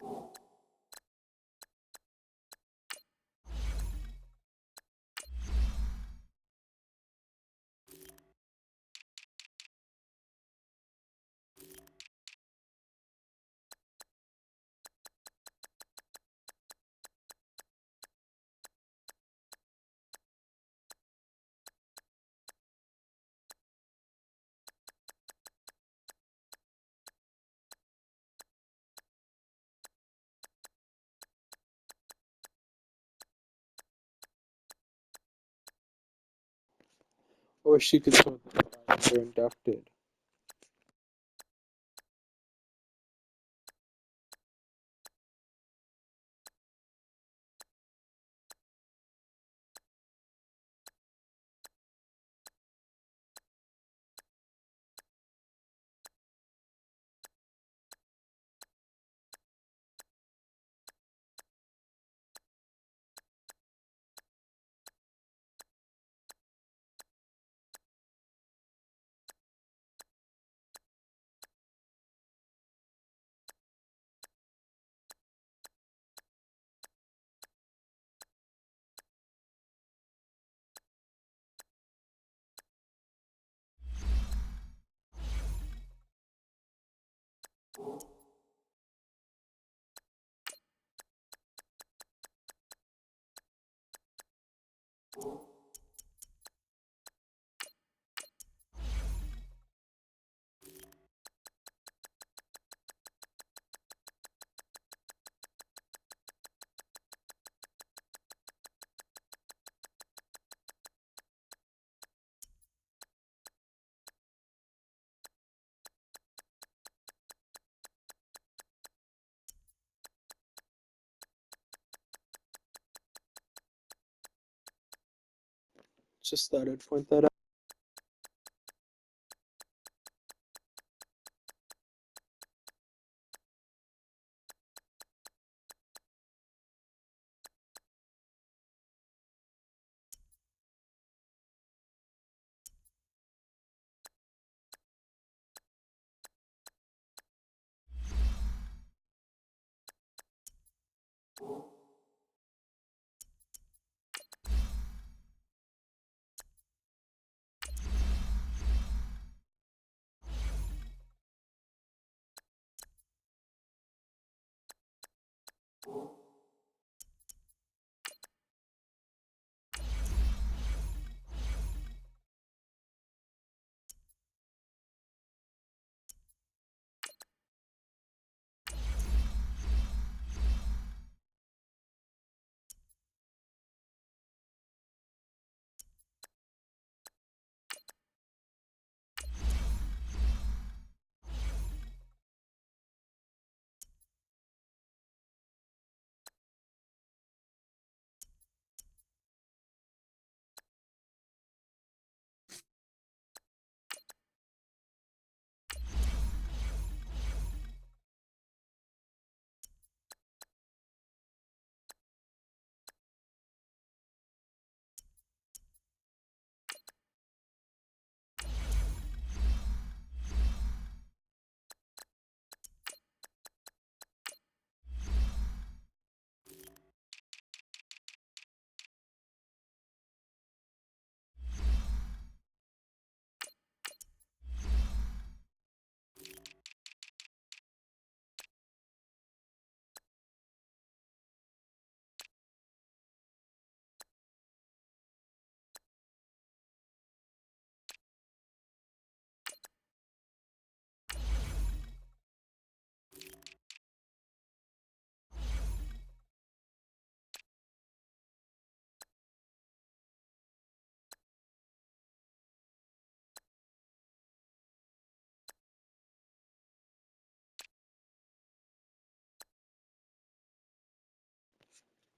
I wish you could sort them by when they're inducted. Just thought I'd point that out.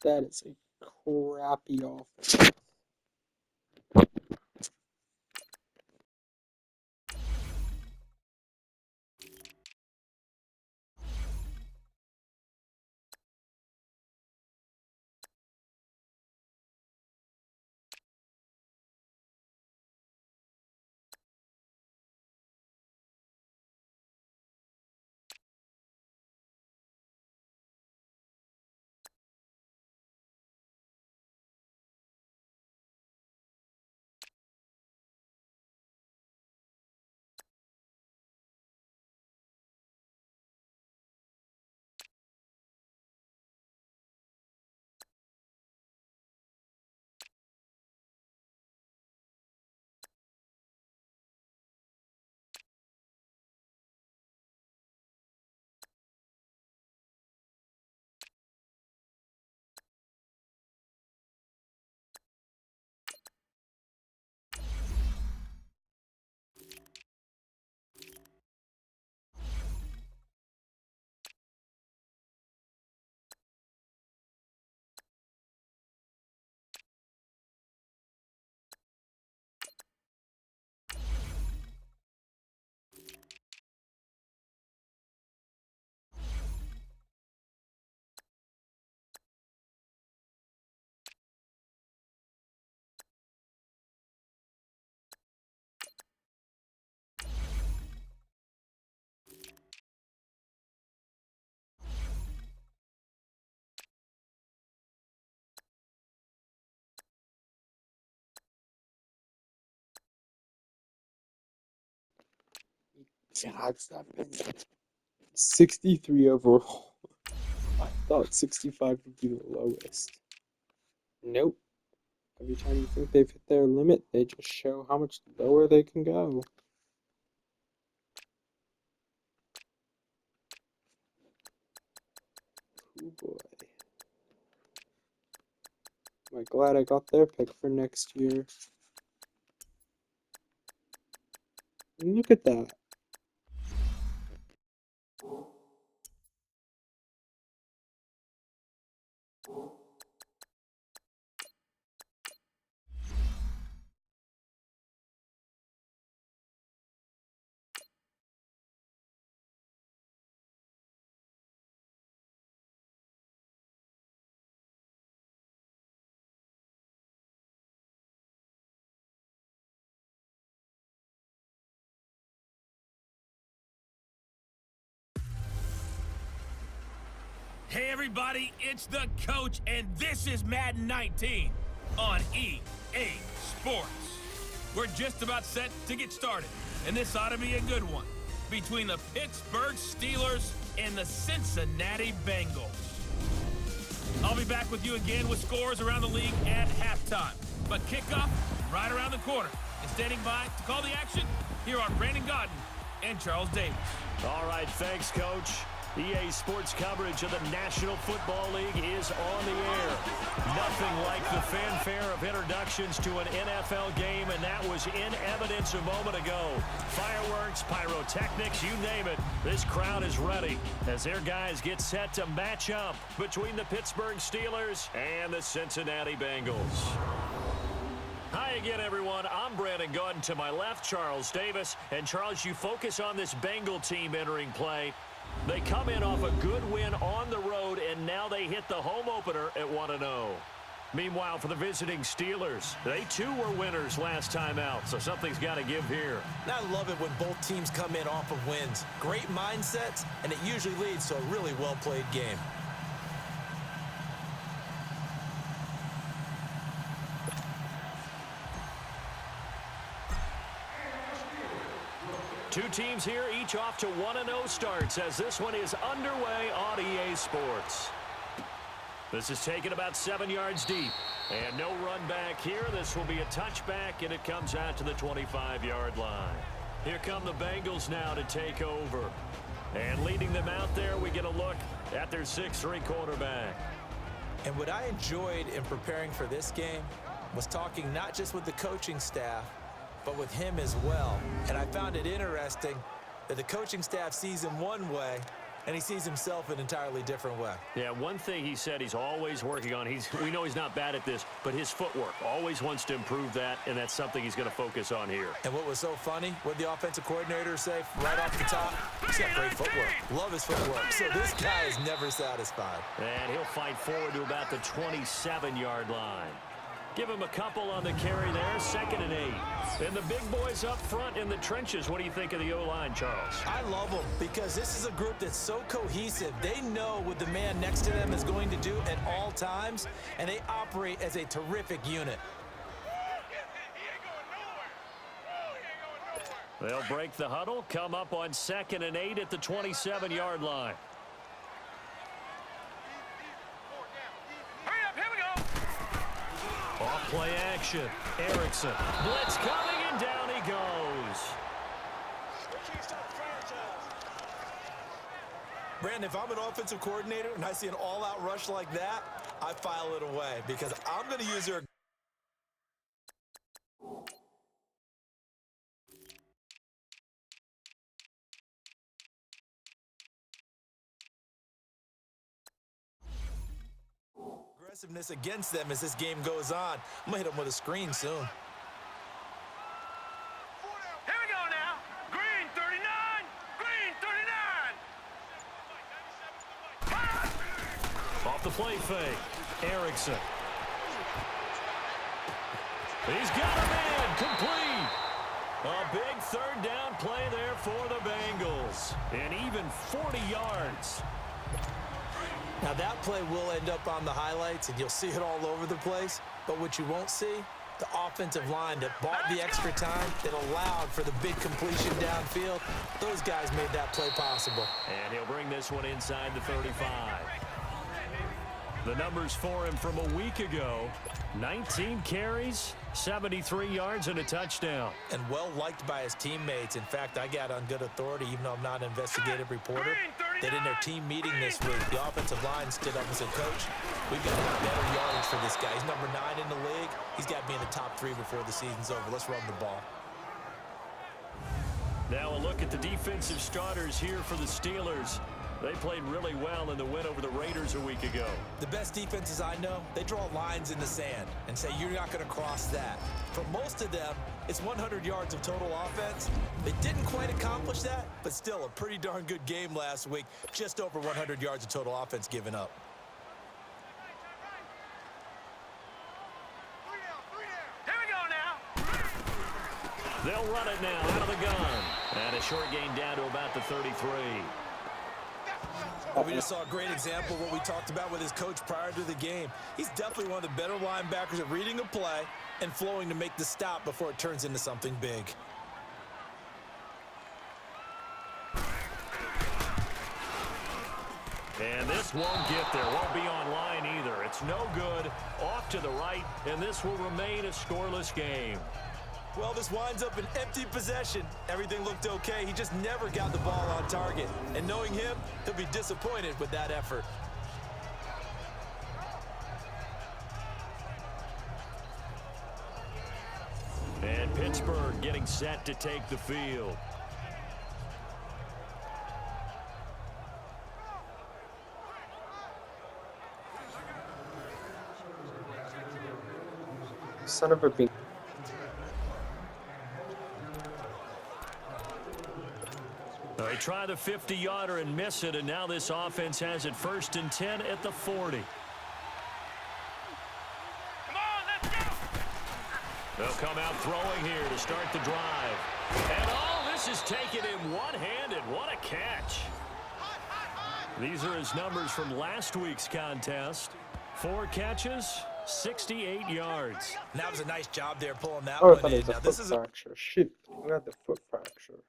That is a crappy offense. Jags that been 63 overall. I thought 65 would be the lowest. Nope. Every time you think they've hit their limit, they just show how much lower they can go. Oh boy. Am I glad I got their pick for next year. And look at that. Hey everybody, it's the coach, and this is Madden 19 on EA Sports. We're just about set to get started, and this ought to be a good one between the Pittsburgh Steelers and the Cincinnati Bengals. I'll be back with you again with scores around the league at halftime, but kickoff right around the corner. And standing by to call the action, here are Brandon Godden and Charles Davis. All right, thanks, Coach. EA Sports coverage of the National Football League is on the air. Nothing like the fanfare of introductions to an NFL game, and that was in evidence a moment ago. Fireworks, pyrotechnics, you name it. This crowd is ready as their guys get set to match up between the Pittsburgh Steelers and the Cincinnati Bengals. Hi again, everyone. I'm Brandon Godden. To my left, Charles Davis. And Charles, you focus on this Bengal team entering play. They come in off a good win on the road, and now they hit the home opener at 1-0. Meanwhile, for the visiting Steelers, they too were winners last time out, so something's got to give here. And I love it when both teams come in off of wins. Great mindsets, and it usually leads to a really well-played game. Two teams here, each off to 1-0 starts as this one is underway on EA Sports. This is taken about 7 yards deep. And no run back here. This will be a touchback, and it comes out to the 25-yard line. Here come the Bengals now to take over. And leading them out there, we get a look at their 6'3" quarterback. And what I enjoyed in preparing for this game was talking not just with the coaching staff, but with him as well. And I found it interesting that the coaching staff sees him one way, and he sees himself an entirely different way. Yeah, one thing he said he's always working on, we know he's not bad at this, but his footwork, always wants to improve that, and that's something he's going to focus on here. And what was so funny, what the offensive coordinator say right off the top, he's got great footwork. Love his footwork. So this guy is never satisfied. And he'll fight forward to about the 27-yard line. Give him a couple on the carry there, 2nd and 8. And the big boys up front in the trenches. What do you think of the O-line, Charles? I love them because this is a group that's so cohesive. They know what the man next to them is going to do at all times, and they operate as a terrific unit. They'll break the huddle, come up on 2nd and 8 at the 27-yard line. Off-play action. Erickson. Blitz coming, and down he goes. Brandon, if I'm an offensive coordinator and I see an all-out rush like that, I file it away because I'm going to use their... aggressiveness against them as this game goes on. I'm going to hit them with a screen soon. Here we go now. Green 39. Green 39. Off the play fake. Erickson. He's got a man. Complete. A big 3rd down play there for the Bengals. And even 40 yards. Now that play will end up on the highlights, and you'll see it all over the place. But what you won't see, The offensive line that bought the extra time, that allowed for the big completion downfield, those guys made that play possible. And he'll bring this one inside the 35. The numbers for him from a week ago: 19 carries, 73 yards, and a touchdown. And well-liked by his teammates. In fact, I got on good authority, even though I'm not an investigative reporter, that in their team meeting this week, the offensive line stood up and said, Coach, we've got to have better yardage for this guy. He's number 9 in the league. He's got to be in the top 3 before the season's over. Let's run the ball. Now a look at the defensive starters here for the Steelers. They played really well in the win over the Raiders a week ago. The best defenses I know, they draw lines in the sand and say, you're not going to cross that. For most of them, it's 100 yards of total offense. They didn't quite accomplish that, but still a pretty darn good game last week. Just over 100 yards of total offense given up. Here we go now. They'll run it now out of the gun. And a short gain down to about the 33. Well, we just saw a great example of what we talked about with his coach prior to the game. He's definitely one of the better linebackers at reading a play and flowing to make the stop before it turns into something big. And this won't get there. Won't be on line either. It's no good. Off to the right, and this will remain a scoreless game. Well, this winds up an empty possession. Everything looked okay. He just never got the ball on target. And knowing him, he'll be disappointed with that effort. And Pittsburgh getting set to take the field. Son of a bitch. They try the 50-yarder and miss it, and now this offense has it 1st and 10 at the 40. Come on, let's go. They'll come out throwing here to start the drive. And all this is taken in one-handed. What a catch. These are his numbers from last week's contest. 4 catches, 68 yards. And that was a nice job there pulling that Oh, I one thought it in. was a Now, foot this is a fracture. Shit, I got the foot fracture.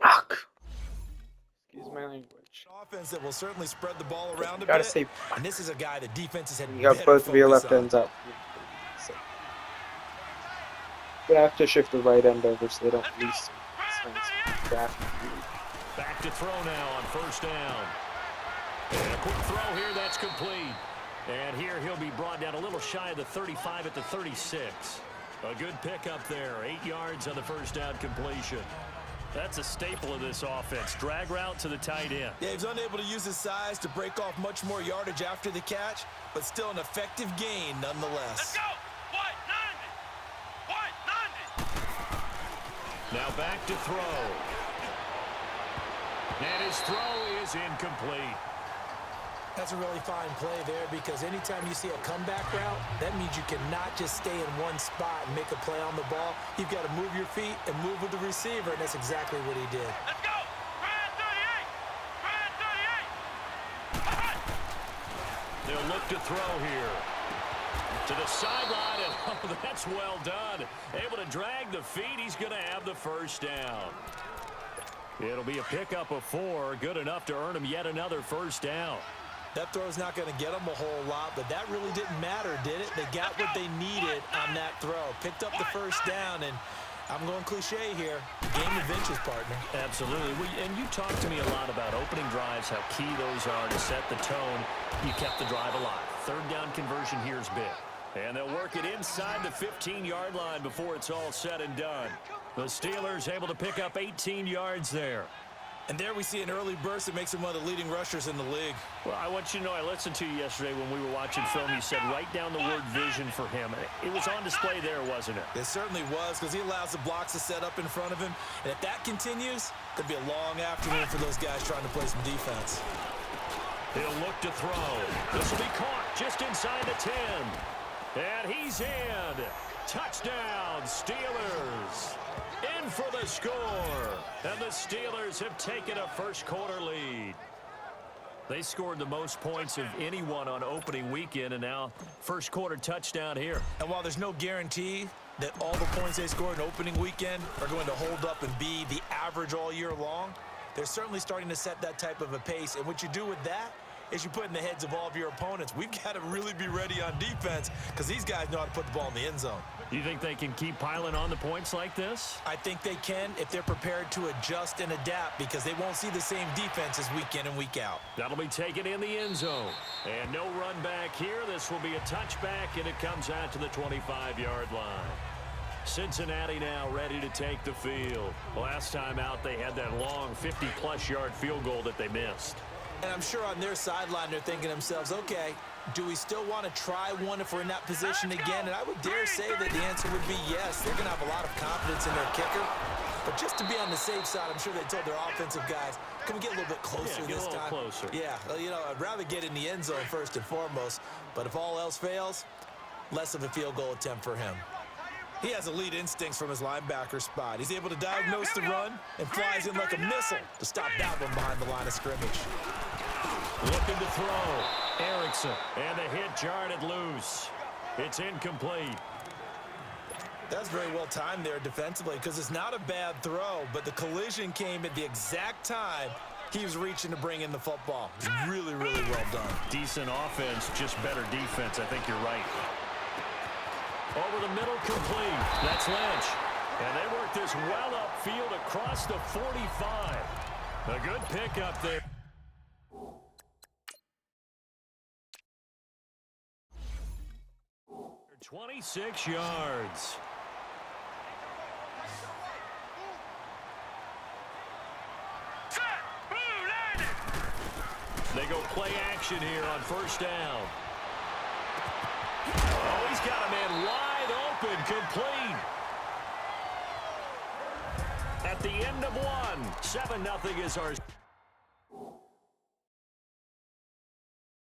Fuck. Excuse my language. offense that will certainly spread the ball around a Gotta bit. say, And this is a guy the defenses had you got better both of your focus left on. ends up. So, gonna have to shift the right end over so they don't lose some draft. Back to throw now on 1st down. And a quick throw here, that's complete. And here he'll be brought down a little shy of the 35 at the 36. A good pickup there, 8 yards on the 1st down completion. That's a staple of this offense. Drag route to the tight end. Yeah, he's unable to use his size to break off much more yardage after the catch, but still an effective gain nonetheless. Let's go. White 90. Now back to throw. And his throw is incomplete. That's a really fine play there because anytime you see a comeback route, that means you cannot just stay in one spot and make a play on the ball. You've got to move your feet and move with the receiver, and that's exactly what he did. Let's go. Brad 38. They'll look to throw here. To the sideline, and oh, that's well done. Able to drag the feet. He's going to have the 1st down. It'll be a pickup of 4. Good enough to earn him yet another 1st down. That throw's not going to get them a whole lot, but that really didn't matter, did it? They got what they needed on that throw. Picked up the 1st down, and I'm going cliche here. Game of inches, partner. Absolutely. And you talked to me a lot about opening drives, how key those are to set the tone. You kept the drive alive. 3rd down conversion here is big. And they'll work it inside the 15-yard line before it's all said and done. The Steelers able to pick up 18 yards there. And there we see an early burst that makes him one of the leading rushers in the league. Well, I want you to know, I listened to you yesterday when we were watching film. You said write down the word vision for him. It was on display there, wasn't it? It certainly was because he allows the blocks to set up in front of him. And if that continues, it'll be a long afternoon for those guys trying to play some defense. He'll look to throw. This will be caught just inside the 10. And he's in. Touchdown, Steelers. In for the score. And the Steelers have taken a 1st quarter lead. They scored the most points of anyone on opening weekend, and now first quarter touchdown here. And while there's no guarantee that all the points they scored in opening weekend are going to hold up and be the average all year long, they're certainly starting to set that type of a pace. And what you do with that is you put in the heads of all of your opponents, we've got to really be ready on defense because these guys know how to put the ball in the end zone. You think they can keep piling on the points like this? I think they can if they're prepared to adjust and adapt because they won't see the same defenses week in and week out. That'll be taken in the end zone. And no run back here. This will be a touchback, and it comes out to the 25-yard line. Cincinnati now ready to take the field. Last time out, they had that long 50-plus yard field goal that they missed. And I'm sure on their sideline they're thinking to themselves, okay, do we still want to try one if we're in that position again? And I would dare say that the answer would be yes. They're going to have a lot of confidence in their kicker. But just to be on the safe side, I'm sure they told their offensive guys, can we get a little bit closer this time? Closer. Yeah, well, you know, I'd rather get in the end zone first and foremost. But if all else fails, less of a field goal attempt for him. He has elite instincts from his linebacker spot. He's able to diagnose the run and flies in like a missile to stop that one behind the line of scrimmage. Looking to throw. Erickson. And the hit jarred it loose. It's incomplete. That's very well timed there defensively because it's not a bad throw, but the collision came at the exact time he was reaching to bring in the football. It's really, really well done. Decent offense, just better defense. I think you're right. Over the middle, complete. That's Lynch. And they work this well upfield across the 45. A good pickup there. For 26 yards. They go play action here on first down. Oh, he's got a man wide open, complete. At the end of one, 7-0 is our...